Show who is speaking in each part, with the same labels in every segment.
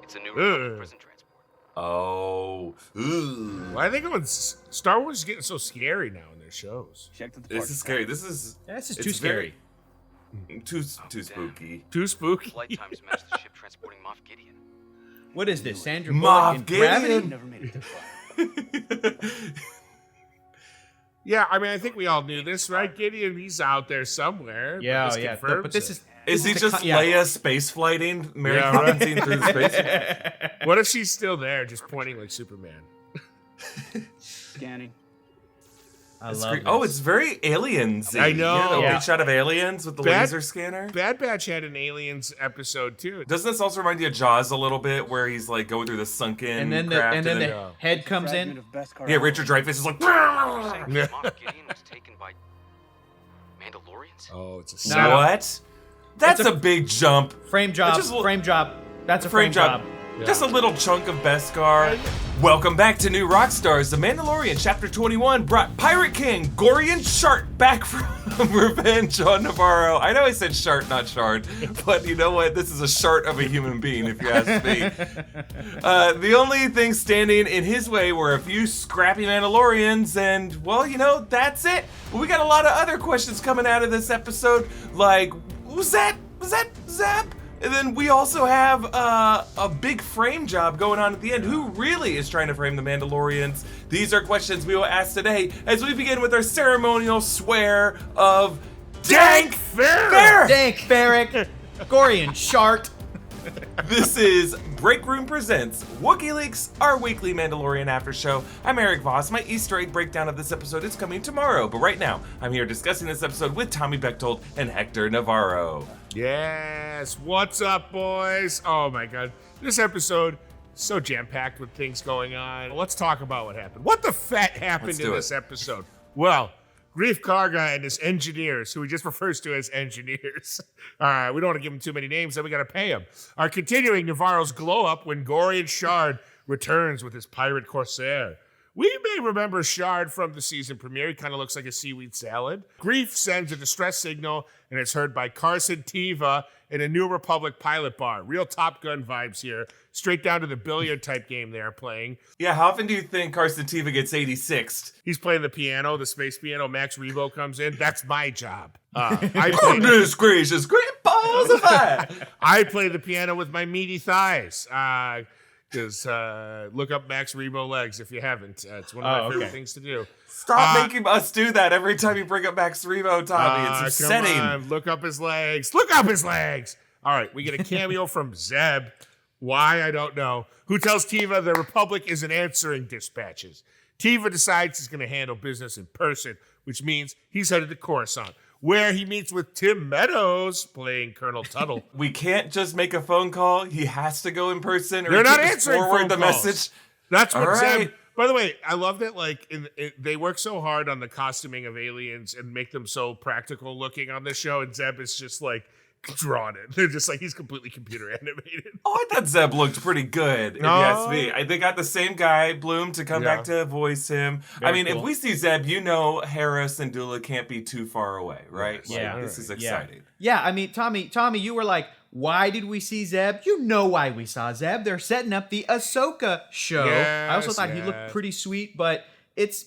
Speaker 1: It's a new Republic prison transport.
Speaker 2: Oh.
Speaker 3: Well, I think Star Wars is getting so scary now in their shows.
Speaker 2: This is scary. This is
Speaker 4: too scary.
Speaker 2: Too spooky.
Speaker 3: Too spooky.
Speaker 1: Flight times match the ship transporting Moff Gideon.
Speaker 4: What is this, Sandra
Speaker 2: Moff
Speaker 4: Bullock in Gravity?
Speaker 2: Gideon.
Speaker 1: Never made it this far.
Speaker 3: Yeah, I mean, I think we all knew this, right? Gideon, he's out there somewhere.
Speaker 4: Yeah. But this is
Speaker 2: Is he just Leia space flighting Mary
Speaker 3: Yeah,
Speaker 2: Poppins
Speaker 3: right.
Speaker 2: through space?
Speaker 3: What if she's still there, just pointing like Superman?
Speaker 5: Scanning.
Speaker 4: I love this.
Speaker 2: Oh, it's very aliens.
Speaker 3: I know.
Speaker 2: Big shot of aliens with the laser scanner.
Speaker 3: Bad Batch had an Aliens episode too.
Speaker 2: Doesn't this also remind you of Jaws a little bit, where he's like going through the sunken
Speaker 4: and then
Speaker 2: craft
Speaker 4: the head comes in.
Speaker 2: yeah, Richard Dreyfuss is like.
Speaker 1: Saying Moff Gideon was taken by Mandalorians?
Speaker 3: Oh, it's a
Speaker 4: No.
Speaker 3: setup.
Speaker 2: What? That's
Speaker 4: It's
Speaker 2: a big jump.
Speaker 4: Frame job.
Speaker 2: Just
Speaker 4: Frame job. That's a frame job.
Speaker 3: Yeah.
Speaker 2: Just a little chunk of Beskar. Welcome back to New Rockstars. The Mandalorian Chapter 21 brought Pirate King Gorian Shart back from revenge on Navarro. I know I said Shart, not Shard, but you know what? This is a shart of a human being, if you ask me. The only thing standing in his way were a few scrappy Mandalorians, and, well, you know, that's it. But we got a lot of other questions coming out of this episode, like, was that Zeb? And then we also have a big frame job going on at the end. Who really is trying to frame the Mandalorians? These are questions we will ask today as we begin with our ceremonial swear of Dank Ferrick.
Speaker 4: Dank Ferrick. Gorian Shart.
Speaker 2: This is Break Room Presents Wookieeleaks, our weekly Mandalorian after show. I'm Erik Voss. My Easter egg breakdown of this episode is coming tomorrow, but right now I'm here discussing this episode with Tommy Bechtold and Hector Navarro.
Speaker 3: Yes. What's up, boys? Oh my God, this episode is so jam-packed with things going on. Let's talk about what happened. What the fet happened in this episode? Well, Greef Karga and his engineers, who he just refers to as engineers. We don't want to give him too many names, then we got to pay him. Are continuing Navarro's glow-up when Gorian Shard returns with his pirate corsair. We may remember Shard from the season premiere. He kind of looks like a seaweed salad. Greef sends a distress signal, and it's heard by Carson Teva in a New Republic pilot bar. Real Top Gun vibes here. Straight down to the billiard-type game they are playing.
Speaker 2: Yeah, how often do you think Carson Teva gets 86'd?
Speaker 3: He's playing the piano, the space piano. Max Rebo comes in. That's my job.
Speaker 2: Goodness gracious, great balls of fire!
Speaker 3: I play the piano with my meaty thighs. Just look up Max Rebo legs if you haven't. It's one of my favorite things to do.
Speaker 2: Stop making us do that every time you bring up Max Rebo, Tommy. It's upsetting.
Speaker 3: Come on, look up his legs. Look up his legs. All right, we get a cameo from Zeb. Why, I don't know. Who tells Teva the Republic isn't answering dispatches. Teva decides he's going to handle business in person, which means he's headed to Coruscant, where he meets with Tim Meadows, playing Colonel Tuttle.
Speaker 2: We can't just make a phone call. He has to go in person. Or
Speaker 3: They're not
Speaker 2: just
Speaker 3: answering
Speaker 2: forward
Speaker 3: phone
Speaker 2: the
Speaker 3: calls.
Speaker 2: message.
Speaker 3: That's what
Speaker 2: All
Speaker 3: Zeb...
Speaker 2: right.
Speaker 3: By the way, I love that, like, they work so hard on the costuming of aliens and make them so practical looking on this show, and Zeb is just, like, drawn it. They're just like, he's completely computer animated.
Speaker 2: Oh, I thought Zeb looked pretty good, if you ask me. They got the same guy, Bloom, to come back to voice him.
Speaker 4: Very
Speaker 2: if we see Zeb, you know Harris and Dula can't be too far away, right?
Speaker 4: Yeah.
Speaker 2: This is exciting.
Speaker 4: Yeah, I mean, Tommy, you were like, why did we see Zeb? You know why we saw Zeb. They're setting up the Ahsoka show.
Speaker 3: Yes,
Speaker 4: I also thought he looked pretty sweet, but it's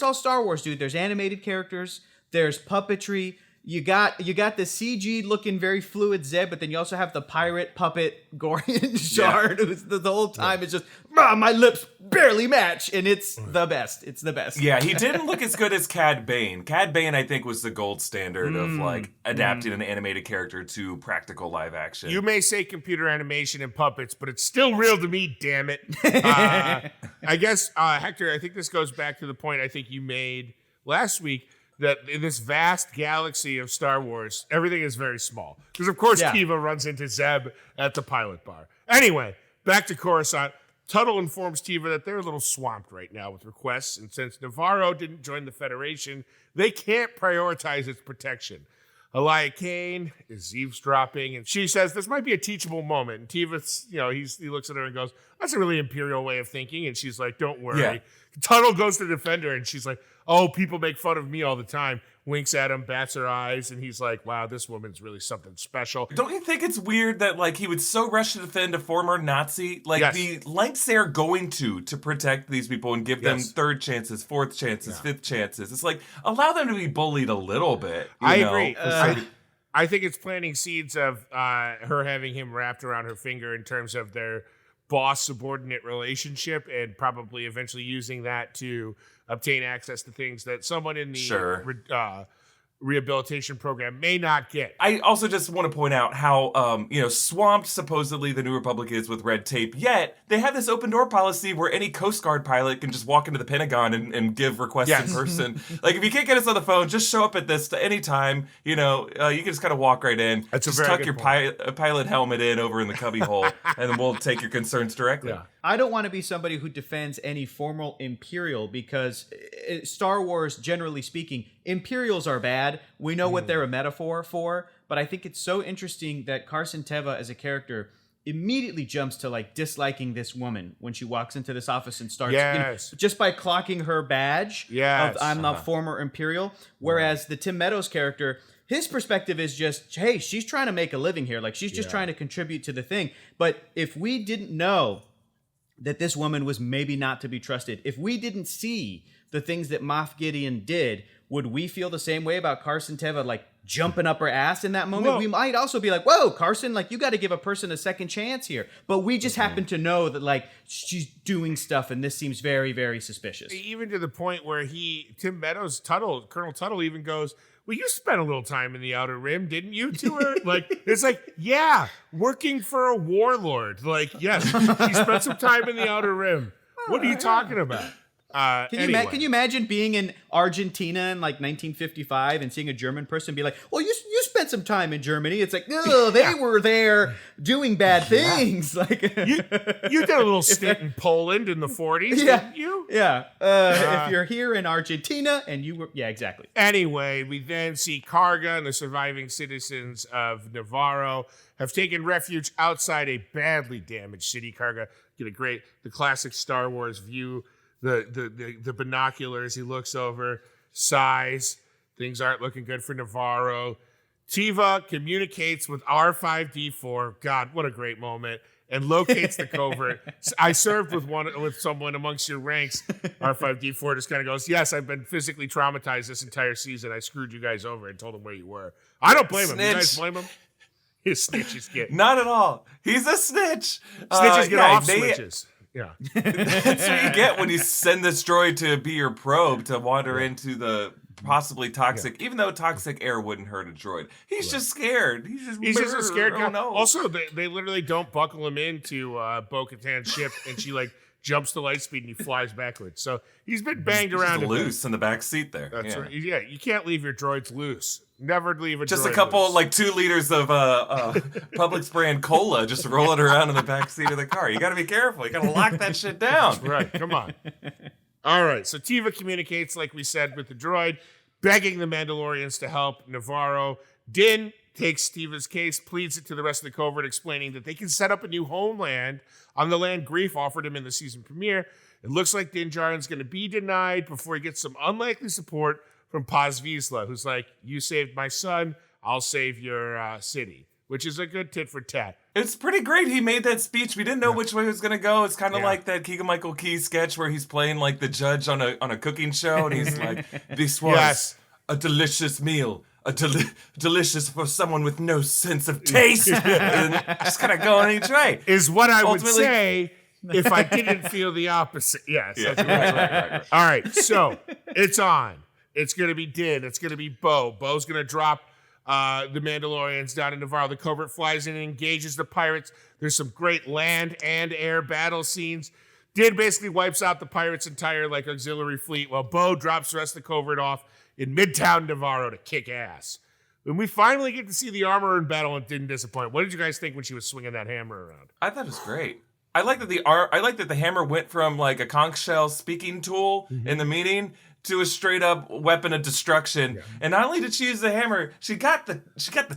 Speaker 4: all Star Wars, dude. There's animated characters, there's puppetry. You got the CG looking very fluid Zeb, but then you also have the pirate puppet Gorian Shard, who's the whole time is just, my lips barely match, and it's the best. It's the best.
Speaker 2: Yeah, he didn't look as good as Cad Bane. Cad Bane, I think, was the gold standard of like adapting an animated character to practical live action.
Speaker 3: You may say computer animation and puppets, but it's still real to me, damn it. I guess, Hector, I think this goes back to the point I think you made last week, that in this vast galaxy of Star Wars, everything is very small. Because, of course, Teva runs into Zeb at the pilot bar. Anyway, back to Coruscant. Tuttle informs Teva that they're a little swamped right now with requests, and since Navarro didn't join the Federation, they can't prioritize its protection. Elia Kane is eavesdropping, and she says this might be a teachable moment. And Teva, he looks at her and goes, "That's a really imperial way of thinking." And she's like, "Don't worry."
Speaker 2: Yeah.
Speaker 3: Tuttle goes to defend her, and she's like, "Oh, people make fun of me all the time. winks at him, bats her eyes, and he's like, wow, this woman's really something special.
Speaker 2: Don't you think it's weird that like he would so rush to defend a former Nazi? Like the lengths they're going to protect these people and give them third chances, fourth chances, fifth chances. It's like, allow them to be bullied a little bit.
Speaker 3: I agree. I think it's planting seeds of her having him wrapped around her finger in terms of their boss-subordinate relationship, and probably eventually using that to obtain access to things that someone in the rehabilitation program may not get.
Speaker 2: I also just want to point out how, swamped supposedly the New Republic is with red tape, yet they have this open door policy where any Coast Guard pilot can just walk into the Pentagon and give requests in person. Like, if you can't get us on the phone, just show up at this at any time. You can just kind of walk right in. Just tuck your pilot helmet in over in the cubby hole, and then we'll take your concerns directly.
Speaker 4: Yeah. I don't want to be somebody who defends any formal Imperial, because Star Wars, generally speaking, Imperials are bad. We know what they're a metaphor for, but I think it's so interesting that Carson Teva as a character immediately jumps to like disliking this woman when she walks into this office and starts just by clocking her badge of I'm the former Imperial. Whereas the Tim Meadows character, his perspective is just, hey, she's trying to make a living here. Like, she's just trying to contribute to the thing. But if we didn't know that this woman was maybe not to be trusted, if we didn't see the things that Moff Gideon did, would we feel the same way about Carson Teva, like, jumping up her ass in that moment? We might also be like, whoa, Carson, like, you got to give a person a second chance here. But we just happen to know that, like, she's doing stuff, and this seems very, very suspicious.
Speaker 3: Even to the point where Tim Meadows, Colonel Tuttle even goes, well, you spent a little time in the Outer Rim, didn't you, to her? Like, it's like, yeah, working for a warlord. Like, yes, she spent some time in the Outer Rim. What are you talking about?
Speaker 4: Can you imagine being in Argentina in like 1955 and seeing a German person be like, well, you spent some time in Germany. It's like, oh, they were there doing bad things. Like
Speaker 3: you did a little stint in Poland in the 40s, didn't you?
Speaker 4: Yeah. If you're here in Argentina and you were, exactly.
Speaker 3: Anyway, we then see Karga and the surviving citizens of Navarro have taken refuge outside a badly damaged city. Karga get the classic Star Wars view. The binoculars, he looks over, sighs. Things aren't looking good for Navarro. Teva communicates with R5D4. God, what a great moment. And locates the covert. I served with someone amongst your ranks. R5D4 just kind of goes, yes, I've been physically traumatized this entire season. I screwed you guys over and told them where you were. I don't blame him. You guys blame him? His snitches get.
Speaker 2: Not at all. He's a snitch.
Speaker 3: Snitches get off switches. Yeah.
Speaker 2: That's what you get when you send this droid to be your probe to wander into the possibly toxic, even though toxic air wouldn't hurt a droid. He's just scared. He's just
Speaker 3: a scared guy.
Speaker 2: Oh, no.
Speaker 3: Also, they literally don't buckle him into Bo-Katan's ship, and she like jumps to light speed and he flies backwards. So he's been banged around.
Speaker 2: Just loose in the back seat there.
Speaker 3: That's right. Yeah, you can't leave your droids loose. Never leave a
Speaker 2: just
Speaker 3: droid
Speaker 2: a couple,
Speaker 3: loose.
Speaker 2: like 2 liters of Publix brand cola just rolling around in the back seat of the car. You got to be careful. You got to lock that shit down.
Speaker 3: Right. Come on. All right. So Teva communicates, like we said, with the droid, begging the Mandalorians to help Navarro. Din takes Teva's case, pleads it to the rest of the covert, explaining that they can set up a new homeland on the land Greef offered him in the season premiere. It looks like Din Djarin's going to be denied before he gets some unlikely support from Paz Vizsla, who's like, you saved my son, I'll save your city, which is a good tit for tat.
Speaker 2: It's pretty great. He made that speech. We didn't know which way it was going to go. It's kind of like that Keegan-Michael Key sketch where he's playing like the judge on a cooking show, and he's like, this was a delicious meal. Delicious for someone with no sense of taste. And just kind of going each way.
Speaker 3: Is what I would say if I didn't feel the opposite. Yes.
Speaker 2: Yeah. Right.
Speaker 3: All right, so it's on. It's going to be Din. It's going to be Bo. Bo's going to drop the Mandalorians down in Navarro. The covert flies in and engages the pirates. There's some great land and air battle scenes. Din basically wipes out the pirates' entire auxiliary fleet, while Bo drops the rest of the covert off in Midtown Navarro to kick ass. When we finally get to see the armor in battle, it didn't disappoint. What did you guys think when she was swinging that hammer around?
Speaker 2: I thought it was great. I like that the hammer went from like a conch shell speaking tool in the meeting to a straight up weapon of destruction. Yeah. And not only did she use the hammer, she got the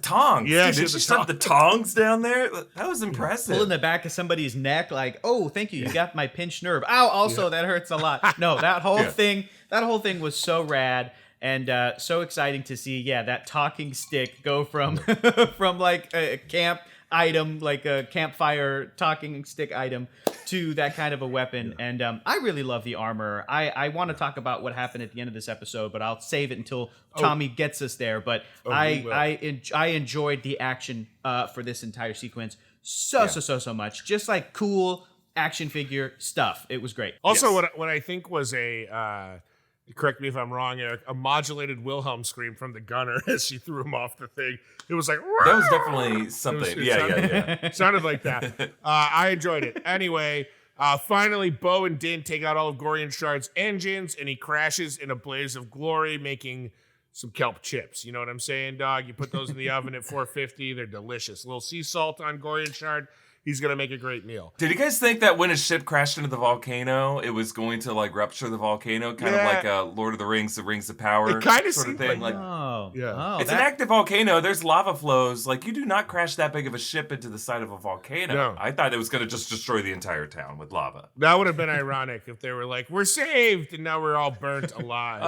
Speaker 2: tongs.
Speaker 3: Yeah,
Speaker 2: she stuck the tongs down there. That was impressive.
Speaker 4: Pulling the back of somebody's neck, like, oh, thank you, you got my pinched nerve. Ow, also that hurts a lot. No, that whole thing was so rad. And so exciting to see, that talking stick go from from like a camp item, like a campfire talking stick item, to that kind of a weapon. And I really love the armor. I want to talk about what happened at the end of this episode, but I'll save it until Tommy gets us there. But I enjoyed the action for this entire sequence so much. Just like cool action figure stuff. It was great.
Speaker 3: Also, what I think was correct me if I'm wrong, Eric, a modulated Wilhelm scream from the gunner as she threw him off the thing. It was like...
Speaker 2: That was definitely something. It
Speaker 3: sounded like that. I enjoyed it. Anyway, finally, Bo and Din take out all of Gorian Shard's engines, and he crashes in a blaze of glory, making some kelp chips. You know what I'm saying, dog? You put those in the oven at 450. They're delicious. A little sea salt on Gorian Shard. He's going to make a great meal.
Speaker 2: Did you guys think that when his ship crashed into the volcano, it was going to like rupture the volcano? Kind of like a Lord of the Rings of Power
Speaker 3: it kind of
Speaker 2: sort of thing?
Speaker 3: Like
Speaker 2: it's an active volcano. There's lava flows. Like, you do not crash that big of a ship into the side of a volcano.
Speaker 3: No.
Speaker 2: I thought it was going to just destroy the entire town with lava.
Speaker 3: That would have been ironic if they were like, we're saved, and now we're all burnt alive.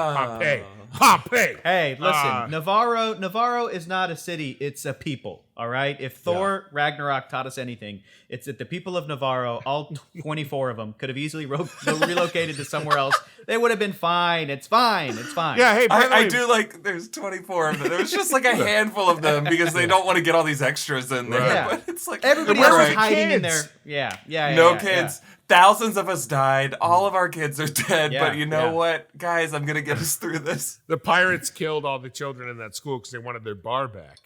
Speaker 3: Pompeii.
Speaker 4: Hey, listen, Navarro is not a city, it's a people. All right. If Thor Ragnarok taught us anything, it's that the people of Navarro, all 24 of them, could have easily relocated to somewhere else. They would have been fine. It's fine.
Speaker 3: Yeah. Hey,
Speaker 2: I do like. There's 24 of them. There's just like a handful of them because they don't want to get all these extras in there.
Speaker 4: Yeah.
Speaker 2: But it's like
Speaker 4: everybody else is hiding in there. Yeah.
Speaker 2: No kids. Yeah. Thousands of us died. All of our kids are dead.
Speaker 4: Yeah,
Speaker 2: but you know what, guys? I'm gonna get us through this.
Speaker 3: The pirates killed all the children in that school because they wanted their bar back.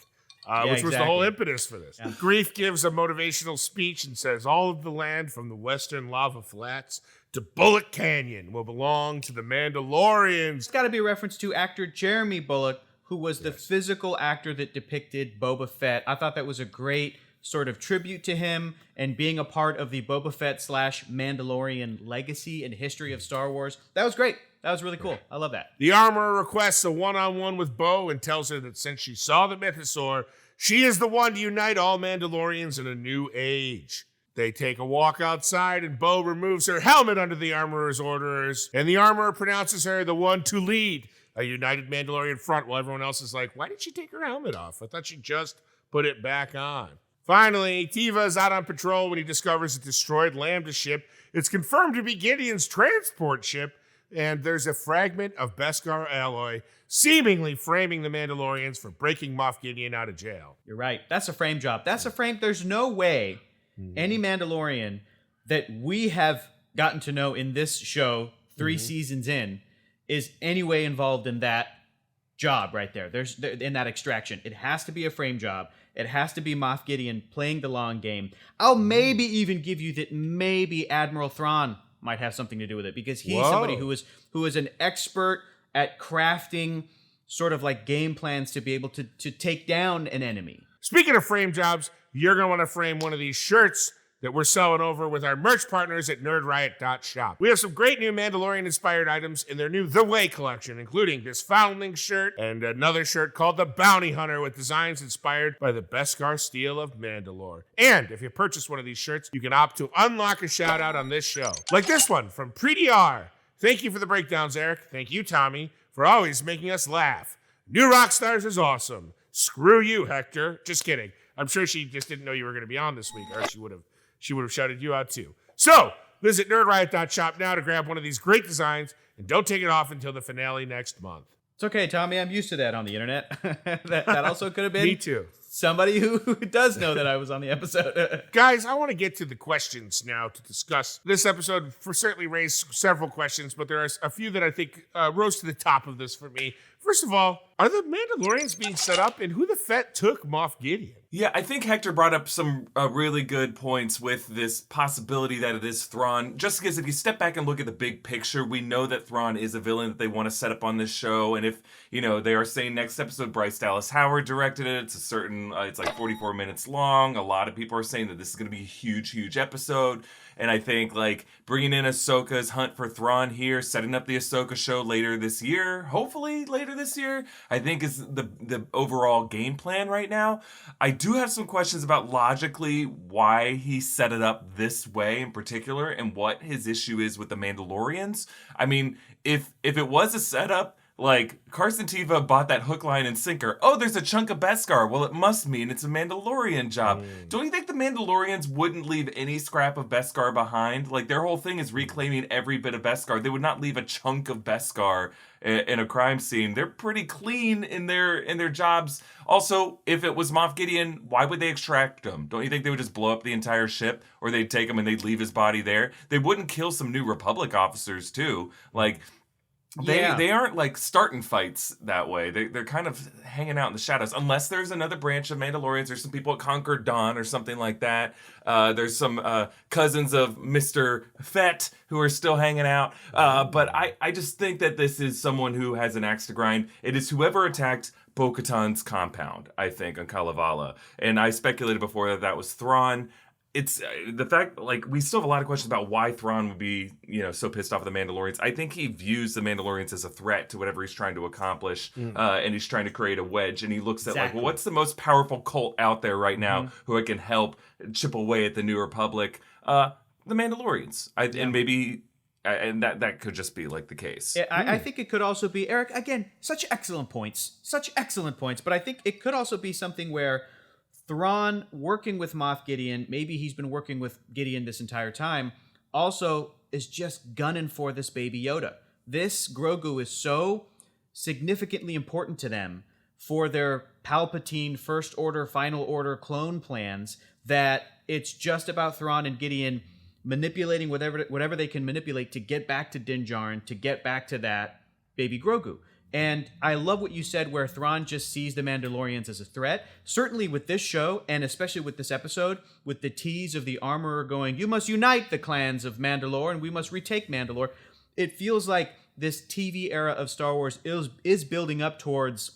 Speaker 3: Which was the whole impetus for this. Yeah. Grief gives a motivational speech and says, all of the land from the western lava flats to Bullock Canyon will belong to the Mandalorians.
Speaker 4: It's got to be a reference to actor Jeremy Bullock, who was the physical actor that depicted Boba Fett. I thought that was a great sort of tribute to him and being a part of the Boba Fett / Mandalorian legacy and history of Star Wars. That was great. That was really cool. I love that.
Speaker 3: The armorer requests a one-on-one with Bo and tells her that since she saw the mythosaur, she is the one to unite all Mandalorians in a new age. They take a walk outside, and Bo removes her helmet under the armorer's orders, and the armorer pronounces her the one to lead a united Mandalorian front, while everyone else is like, why did she take her helmet off? I thought she just put it back on. Finally, Tiva is out on patrol when he discovers a destroyed Lambda ship. It's confirmed to be Gideon's transport ship, and there's a fragment of Beskar alloy seemingly framing the Mandalorians for breaking Moff Gideon out of jail.
Speaker 4: You're right. That's a frame job. There's no way any Mandalorian that we have gotten to know in this show 3 seasons in is any way involved in that job right there. There's in that extraction. It has to be a frame job. It has to be Moff Gideon playing the long game. I'll maybe even give you that maybe Admiral Thrawn might have something to do with it, because he's somebody who is an expert at crafting sort of like game plans to be able to take down an enemy.
Speaker 3: Speaking of frame jobs, you're going to want to frame one of these shirts that we're selling over with our merch partners at nerdriot.shop. We have some great new Mandalorian-inspired items in their new The Way collection, including this Foundling shirt and another shirt called The Bounty Hunter with designs inspired by the Beskar steel of Mandalore. And if you purchase one of these shirts, you can opt to unlock a shout-out on this show. Like this one from Preety R. Thank you for the breakdowns, Eric. Thank you, Tommy, for always making us laugh. New Rockstars is awesome. Screw you, Hector. Just kidding. I'm sure she just didn't know you were going to be on this week, or she would have shouted you out too. So, visit nerdriot.shop now to grab one of these great designs, and don't take it off until the finale next month.
Speaker 4: It's okay, Tommy. I'm used to that on the internet. that also could have been
Speaker 3: Me too.
Speaker 4: Somebody who does know that I was on the episode.
Speaker 3: Guys, I want to get to the questions now to discuss. This episode certainly raised several questions, but there are a few that I think rose to the top of this for me. First of all, are the Mandalorians being set up, and who the fet took Moff Gideon?
Speaker 2: Yeah, I think Hector brought up some really good points with this possibility that it is Thrawn. Just because if you step back and look at the big picture, we know that Thrawn is a villain that they want to set up on this show. And if, they are saying next episode, Bryce Dallas Howard directed it. It's like 44 minutes long. A lot of people are saying that this is going to be a huge, huge episode. And I think, bringing in Ahsoka's hunt for Thrawn here, setting up the Ahsoka show later this year, hopefully later this year, I think is the overall game plan right now. I do have some questions about logically why he set it up this way in particular and what his issue is with the Mandalorians. I mean, if it was a setup, Like, Carson Teva bought that hook, line, and sinker. Oh, there's a chunk of Beskar. Well, it must mean it's a Mandalorian job. Don't you think the Mandalorians wouldn't leave any scrap of Beskar behind? Like, their whole thing is reclaiming every bit of Beskar. They would not leave a chunk of Beskar in a crime scene. They're pretty clean in their jobs. Also, if it was Moff Gideon, why would they extract him? Don't you think they would just blow up the entire ship, or they'd take him and they'd leave his body there? They wouldn't kill some New Republic officers too. Like, they aren't like starting fights that way. They're kind of hanging out in the shadows, unless there's another branch of Mandalorians. There's some people at Conquer Dawn or something like that. There's some cousins of Mr. Fett who are still hanging out. But I just think that this is someone who has an axe to grind. It is whoever attacked Bo-Katan's compound, I think, on Kalevala. And I speculated before that was Thrawn. It's the fact, like, we still have a lot of questions about why Thrawn would be, so pissed off at the Mandalorians. I think he views the Mandalorians as a threat to whatever he's trying to accomplish, and he's trying to create a wedge. And he looks at, like, well, what's the most powerful cult out there right now who can help chip away at the New Republic? The Mandalorians. And maybe... And that could just be, like, the case.
Speaker 4: I think it could also be, Eric, again, such excellent points. But I think it could also be something where Thrawn working with Moff Gideon, maybe he's been working with Gideon this entire time, also is just gunning for this Baby Yoda. This Grogu is so significantly important to them for their Palpatine First Order, Final Order clone plans that it's just about Thrawn and Gideon manipulating whatever they can manipulate to get back to Din Djarin, to get back to that Baby Grogu. And I love what you said where Thrawn just sees the Mandalorians as a threat. Certainly with this show, and especially with this episode, with the tease of the Armorer going, you must unite the clans of Mandalore and we must retake Mandalore. It feels like this TV era of Star Wars is building up towards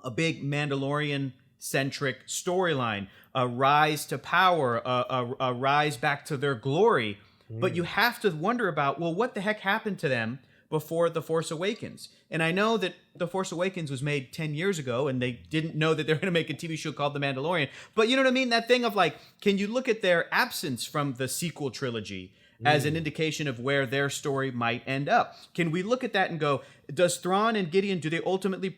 Speaker 4: a big Mandalorian-centric storyline, a rise to power, a rise back to their glory. But you have to wonder about, well, what the heck happened to them before The Force Awakens? And I know that The Force Awakens was made 10 years ago and they didn't know that they were going to make a TV show called The Mandalorian. But you know what I mean? That thing of, like, can you look at their absence from the sequel trilogy as an indication of where their story might end up? Can we look at that and go, does Thrawn and Gideon, do they ultimately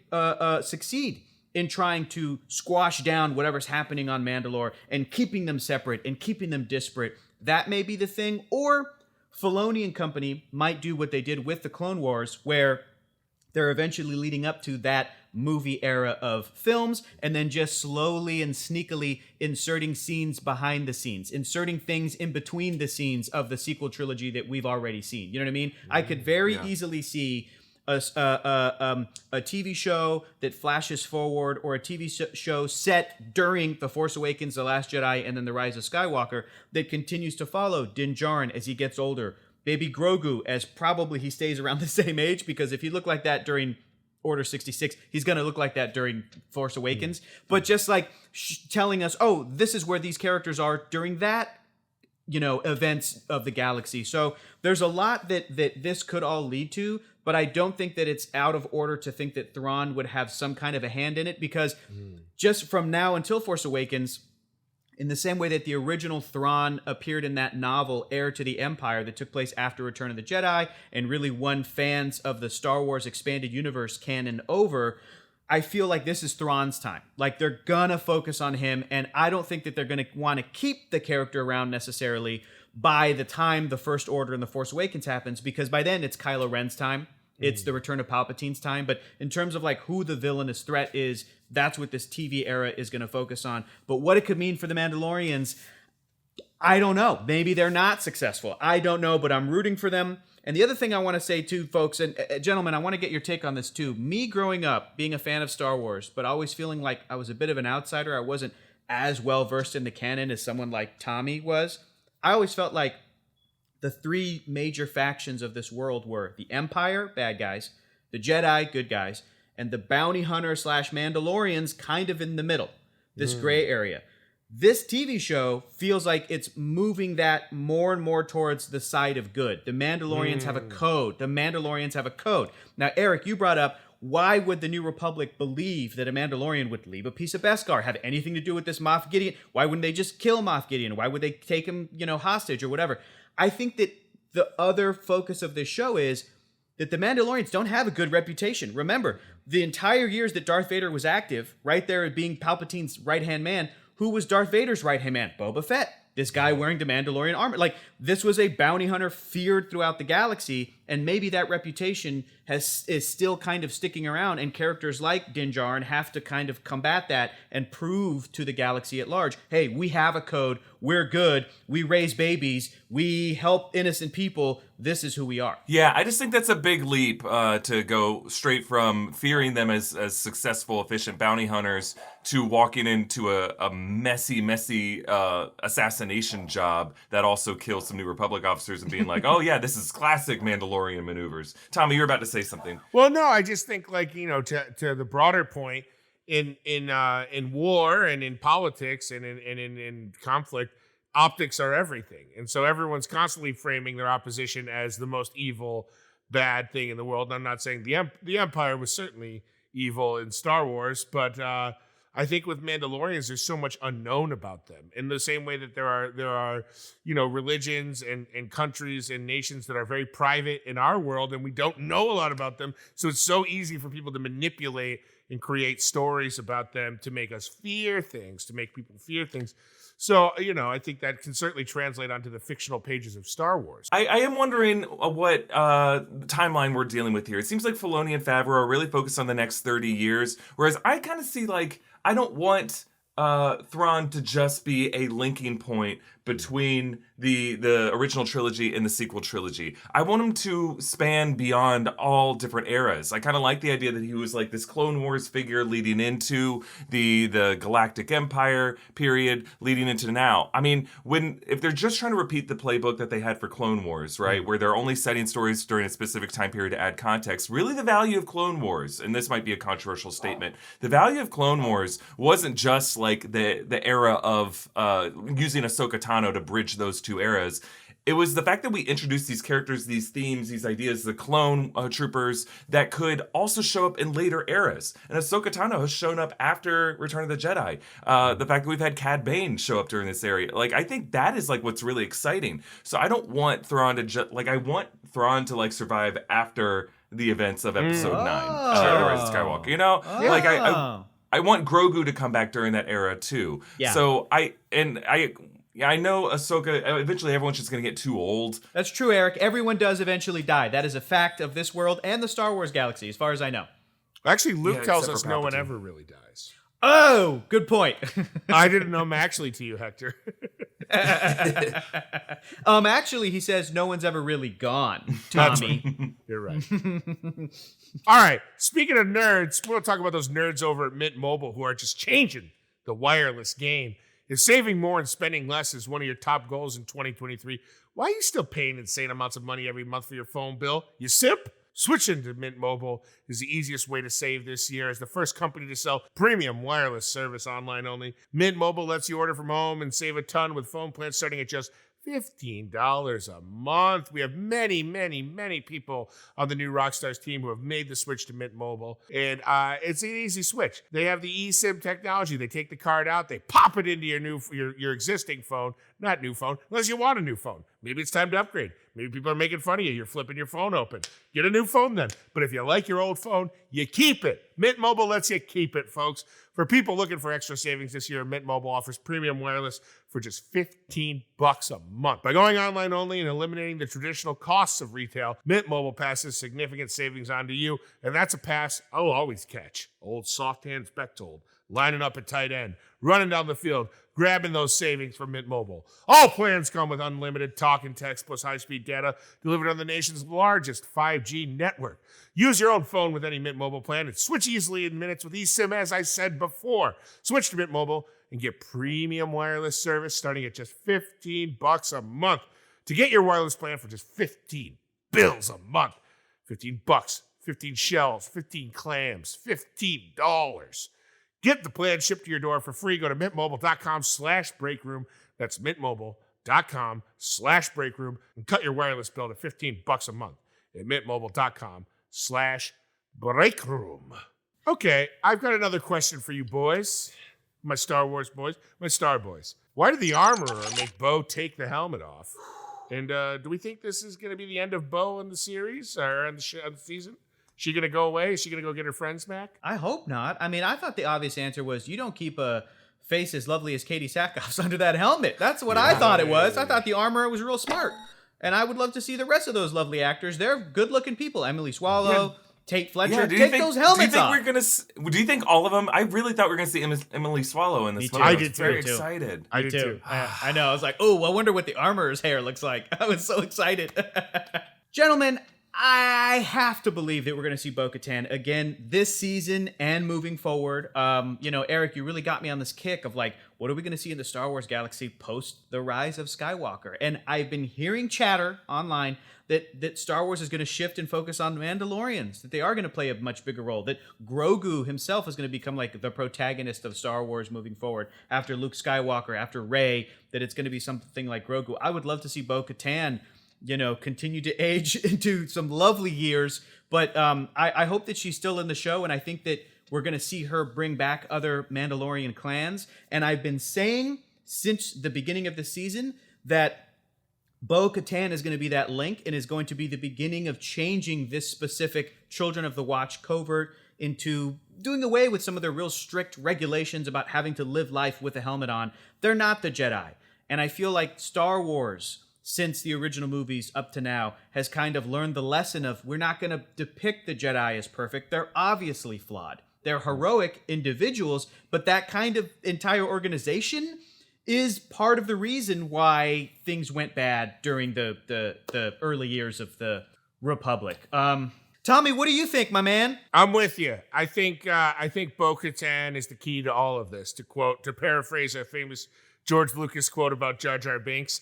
Speaker 4: succeed in trying to squash down whatever's happening on Mandalore and keeping them separate and keeping them disparate? That may be the thing. Or Filoni and company might do what they did with the Clone Wars, where they're eventually leading up to that movie era of films and then just slowly and sneakily inserting scenes behind the scenes, inserting things in between the scenes of the sequel trilogy that we've already seen. You know what I mean? I could very easily see a TV show that flashes forward, or a TV show set during The Force Awakens, The Last Jedi, and then The Rise of Skywalker that continues to follow Din Djarin as he gets older. Baby Grogu, as probably he stays around the same age, because if he looked like that during Order 66, he's going to look like that during Force Awakens. But just like telling us, oh, this is where these characters are during that, events of the galaxy. So there's a lot that this could all lead to, but I don't think that it's out of order to think that Thrawn would have some kind of a hand in it, because just from now until Force Awakens, in the same way that the original Thrawn appeared in that novel, Heir to the Empire, that took place after Return of the Jedi and really won fans of the Star Wars expanded universe canon over, I feel like this is Thrawn's time. Like, they're gonna focus on him, and I don't think that they're gonna want to keep the character around necessarily by the time the First Order and the Force Awakens happens, because by then it's Kylo Ren's time. It's the Return of Palpatine's time. But in terms of, like, who the villainous threat is, that's what this TV era is going to focus on. But what it could mean for the Mandalorians, I don't know. Maybe they're not successful. I don't know, but I'm rooting for them. And the other thing I want to say too, folks, and gentlemen, I want to get your take on this too. Me growing up, being a fan of Star Wars, but always feeling like I was a bit of an outsider. I wasn't as well versed in the canon as someone like Tommy was. I always felt like the three major factions of this world were the Empire, bad guys, the Jedi, good guys, and the bounty hunter / Mandalorians kind of in the middle, this gray area. This TV show feels like it's moving that more and more towards the side of good. The Mandalorians have a code. Now, Eric, you brought up, why would the New Republic believe that a Mandalorian would leave a piece of Beskar, have anything to do with this Moff Gideon? Why wouldn't they just kill Moff Gideon? Why would they take him, hostage or whatever? I think that the other focus of this show is that the Mandalorians don't have a good reputation. Remember, the entire years that Darth Vader was active, right there being Palpatine's right-hand man, who was Darth Vader's right-hand man? Boba Fett. This guy wearing the Mandalorian armor. Like, this was a bounty hunter feared throughout the galaxy, and maybe that reputation is still kind of sticking around, and characters like Din Djarin have to kind of combat that and prove to the galaxy at large, hey, we have a code, we're good, we raise babies, we help innocent people, this is who we are.
Speaker 2: Yeah, I just think that's a big leap to go straight from fearing them as successful, efficient bounty hunters to walking into a messy assassination job that also kills some New Republic officers and being like, oh yeah, this is classic Mandalorian maneuvers. Tommy, you're about to say something.
Speaker 3: Well, no, I just think, like, to the broader point, in war and in politics and in conflict, optics are everything. And so everyone's constantly framing their opposition as the most evil, bad thing in the world. And I'm not saying the Empire was certainly evil in Star Wars, but I think with Mandalorians, there's so much unknown about them. In the same way that there are religions and countries and nations that are very private in our world, and we don't know a lot about them. So it's so easy for people to manipulate and create stories about them to make us fear things, to make people fear things. So, I think that can certainly translate onto the fictional pages of Star Wars.
Speaker 2: I am wondering what timeline we're dealing with here. It seems like Filoni and Favreau are really focused on the next 30 years, whereas I kind of see, like, I don't want Thrawn to just be a linking point between the original trilogy and the sequel trilogy. I want him to span beyond all different eras. I kind of like the idea that he was like this Clone Wars figure leading into the Galactic Empire period, leading into now. I mean, if they're just trying to repeat the playbook that they had for Clone Wars, right, where they're only setting stories during a specific time period to add context, really the value of Clone Wars, and this might be a controversial statement, the value of Clone Wars wasn't just like the era of using Ahsoka Tano to bridge those two eras. It was the fact that we introduced these characters, these themes, these ideas, the clone troopers that could also show up in later eras. And Ahsoka Tano has shown up after Return of the Jedi. The fact that we've had Cad Bane show up during this area. Like, I think that is like what's really exciting. So I don't want Thrawn to I want Thrawn to like survive after the events of Episode 9, Rise of Skywalker. I want Grogu to come back during that era too.
Speaker 4: Yeah.
Speaker 2: So I know Ahsoka, eventually everyone's just going to get too old.
Speaker 4: That's true, Eric. Everyone does eventually die. That is a fact of this world and the Star Wars galaxy, as far as I know.
Speaker 3: Actually, Luke tells us no one ever really dies.
Speaker 4: Oh, good point.
Speaker 3: I didn't know him actually to you, Hector.
Speaker 4: Actually, he says no one's ever really gone, Tommy.
Speaker 3: You're right. All right. Speaking of nerds, we'll talk about those nerds over at Mint Mobile who are just changing the wireless game. If saving more and spending less is one of your top goals in 2023, why are you still paying insane amounts of money every month for your phone bill? You simp? Switching to Mint Mobile is the easiest way to save this year. As the first company to sell premium wireless service online only, Mint Mobile lets you order from home and save a ton with phone plans starting at just $15 a month. We have many, many, many people on the new Rockstars team who have made the switch to Mint Mobile. And it's an easy switch. They have the eSIM technology. They take the card out, they pop it into your existing phone, not new phone, unless you want a new phone. Maybe it's time to upgrade. Maybe people are making fun of you. You're flipping your phone open. Get a new phone then. But if you like your old phone, you keep it. Mint Mobile lets you keep it, folks. For people looking for extra savings this year, Mint Mobile offers premium wireless for just $15 a month. By going online only and eliminating the traditional costs of retail, Mint Mobile passes significant savings on to you, and that's a pass I'll always catch. Old soft hands Bechtold, lining up at tight end, running down the field, grabbing those savings from Mint Mobile. All plans come with unlimited talk and text plus high-speed data delivered on the nation's largest 5G network. Use your own phone with any Mint Mobile plan and switch easily in minutes with eSIM, as I said before. Switch to Mint Mobile and get premium wireless service starting at just $15 a month. To get your wireless plan for just 15 bills a month, $15, 15 shells, 15 clams, $15. Get the plan shipped to your door for free. Go to mintmobile.com/breakroom. That's mintmobile.com/breakroom and cut your wireless bill to $15 a month at mintmobile.com/breakroom. Okay, I've got another question for you boys. My Star Wars boys, my Star boys. Why did the armorer make Bo take the helmet off? And do we think this is going to be the end of Bo in the series or on the season? She going to go away? Is she going to go get her friends back?
Speaker 4: I hope not. I mean, I thought the obvious answer was you don't keep a face as lovely as Katie Sackhoff's under that helmet. That's what I thought it was. I thought the armor was real smart. And I would love to see the rest of those lovely actors. They're good-looking people. Emily Swallow, Tate Fletcher. Take those helmets off.
Speaker 2: Do you think all of them? I really thought we were going to see Emily Swallow in this movie.
Speaker 3: I did too.
Speaker 2: Very excited.
Speaker 3: I did too.
Speaker 4: I know. I was like, oh, I wonder what the armorer's hair looks like. I was so excited. Gentlemen, I have to believe that we're going to see Bo-Katan again this season and moving forward. Erik, you really got me on this kick of like, what are we going to see in the Star Wars galaxy post the rise of Skywalker? And I've been hearing chatter online that Star Wars is going to shift and focus on Mandalorians, that they are going to play a much bigger role, that Grogu himself is going to become like the protagonist of Star Wars moving forward after Luke Skywalker, after Rey, that it's going to be something like Grogu. I would love to see Bo-Katan continue to age into some lovely years. But I hope that she's still in the show, and I think that we're going to see her bring back other Mandalorian clans. And I've been saying since the beginning of the season that Bo-Katan is going to be that link and is going to be the beginning of changing this specific Children of the Watch covert into doing away with some of their real strict regulations about having to live life with a helmet on. They're not the Jedi. And I feel like Star Wars, since the original movies up to now, has kind of learned the lesson of we're not going to depict the Jedi as perfect. They're obviously flawed. They're heroic individuals, but that kind of entire organization is part of the reason why things went bad during the early years of the Republic. Tommy, what do you think, my man?
Speaker 3: I'm with you. I think Bo-Katan is the key to all of this. To paraphrase a famous George Lucas quote about Jar Jar Binks,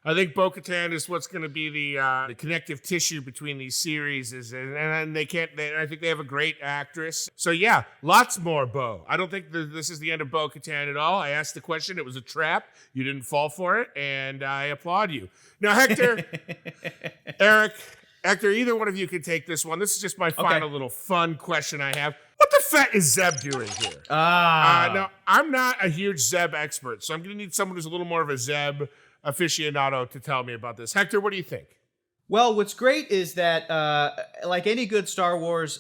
Speaker 3: I think Bo-Katan is what's going to be the connective tissue between these series, and I think they have a great actress. So yeah, lots more Bo. I don't think this is the end of Bo-Katan at all. I asked the question; it was a trap. You didn't fall for it, and I applaud you. Now, Hector, Erik, Hector, either one of you can take this one. This is just my final little fun question I have. What the fet is Zeb doing here? Now, I'm not a huge Zeb expert, so I'm going to need someone who's a little more of a Zeb aficionado to tell me about this. Hector, what do you think?
Speaker 4: Well, what's great is that, like any good Star Wars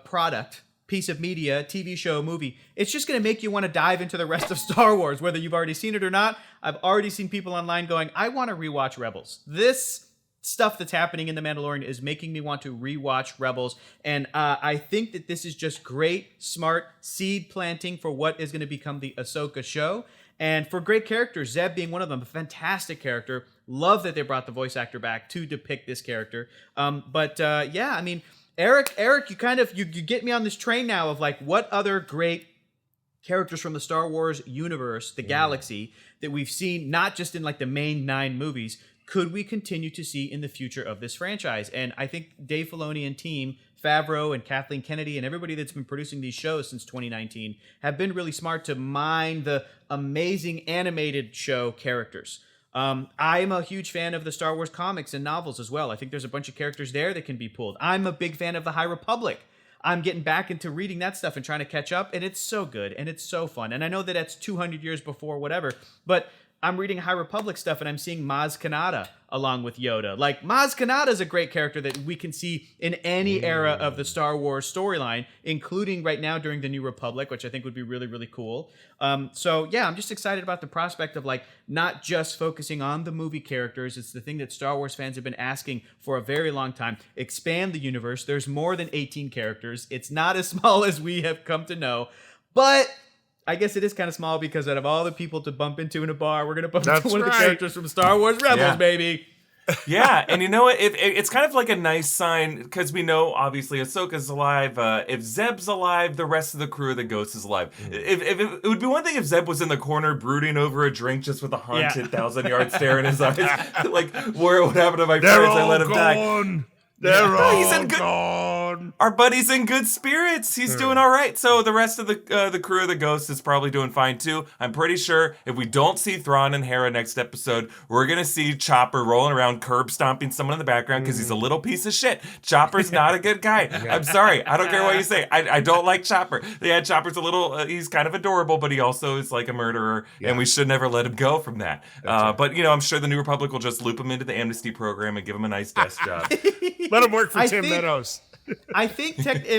Speaker 4: product, piece of media, TV show, movie, it's just going to make you want to dive into the rest of Star Wars, whether you've already seen it or not. I've already seen people online going, I want to rewatch Rebels. This stuff that's happening in The Mandalorian is making me want to rewatch Rebels. And I think that this is just great, smart seed planting for what is going to become the Ahsoka show. And for great characters, Zeb being one of them, a fantastic character. Love that they brought the voice actor back to depict this character. Yeah, I mean, Erik, you get me on this train now of like what other great characters from the Star Wars universe, the galaxy, that we've seen not just in like the main 9 movies, could we continue to see in the future of this franchise? And I think Dave Filoni and team, Favreau and Kathleen Kennedy and everybody that's been producing these shows since 2019 have been really smart to mine the amazing animated show characters. I'm a huge fan of the Star Wars comics and novels as well. I think there's a bunch of characters there that can be pulled. I'm a big fan of the High Republic. I'm getting back into reading that stuff and trying to catch up, and it's so good and it's so fun. And I know that that's 200 years before whatever, but I'm reading High Republic stuff and I'm seeing Maz Kanata along with Yoda. Like, Maz Kanata is a great character that we can see in any era of the Star Wars storyline, including right now during the New Republic, which I think would be really, really cool. So yeah, I'm just excited about the prospect of like not just focusing on the movie characters. It's the thing that Star Wars fans have been asking for a very long time. Expand the universe. There's more than 18 characters. It's not as small as we have come to know, but I guess it is kind of small because out of all the people to bump into in a bar, we're going to bump into one of the characters from Star Wars Rebels, baby.
Speaker 2: Yeah, and you know what? It's kind of like a nice sign because we know, obviously, Ahsoka's alive. If Zeb's alive, the rest of the crew of the Ghost is alive. If it would be one thing if Zeb was in the corner brooding over a drink just with a haunted 1,000-yard stare in his eyes. Like, what happened to my friends? I let him die.
Speaker 3: They're all
Speaker 2: He's in good-
Speaker 3: gone.
Speaker 2: Our buddy's in good spirits. He's doing all right. So the rest of the crew of the Ghost is probably doing fine too. I'm pretty sure if we don't see Thrawn and Hera next episode, we're gonna see Chopper rolling around, curb stomping someone in the background because he's a little piece of shit. Chopper's not a good guy. I'm sorry. I don't care what you say. I don't like Chopper. Yeah, Chopper's a little. He's kind of adorable, but he also is like a murderer, and we should never let him go from that. But I'm sure the New Republic will just loop him into the amnesty program and give him a nice desk job.
Speaker 3: Let him work for Tim Meadows.
Speaker 4: I think,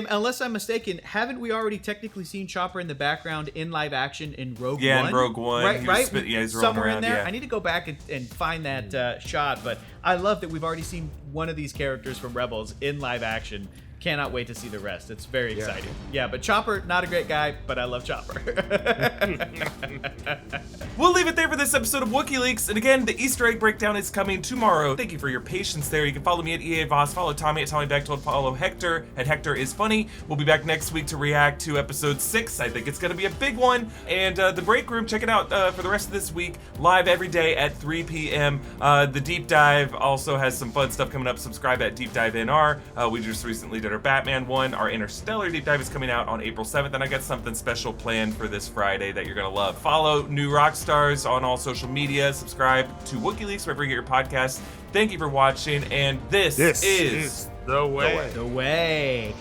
Speaker 4: unless I'm mistaken, haven't we already technically seen Chopper in the background in live action in Rogue One?
Speaker 2: Yeah, in Rogue One.
Speaker 4: Right?
Speaker 2: He's
Speaker 4: somewhere
Speaker 2: around,
Speaker 4: in there.
Speaker 2: yeah.
Speaker 4: I need to go back and find that shot, but I love that we've already seen one of these characters from Rebels in live action. Cannot wait to see the rest. It's very exciting. Yeah, but Chopper, not a great guy, but I love Chopper.
Speaker 2: We'll leave it there for this episode of Wookieeleaks. And again, the Easter egg breakdown is coming tomorrow. Thank you for your patience there. You can follow me at EA Voss, follow Tommy at Tommy Bechtold, follow Hector at Hector is Funny. We'll be back next week to react to episode 6. I think it's going to be a big one. And the break room, check it out for the rest of this week, live every day at 3 p.m. The deep dive also has some fun stuff coming up. Subscribe at Deep Dive NR. We just recently did our Batman one. Our Interstellar deep dive is coming out on April 7th, and I got something special planned for this Friday that you're gonna love. Follow New Rockstars on all social media. Subscribe to Wookieeleaks wherever you get your podcasts. Thank you for watching, and this is
Speaker 3: the way.
Speaker 4: The way.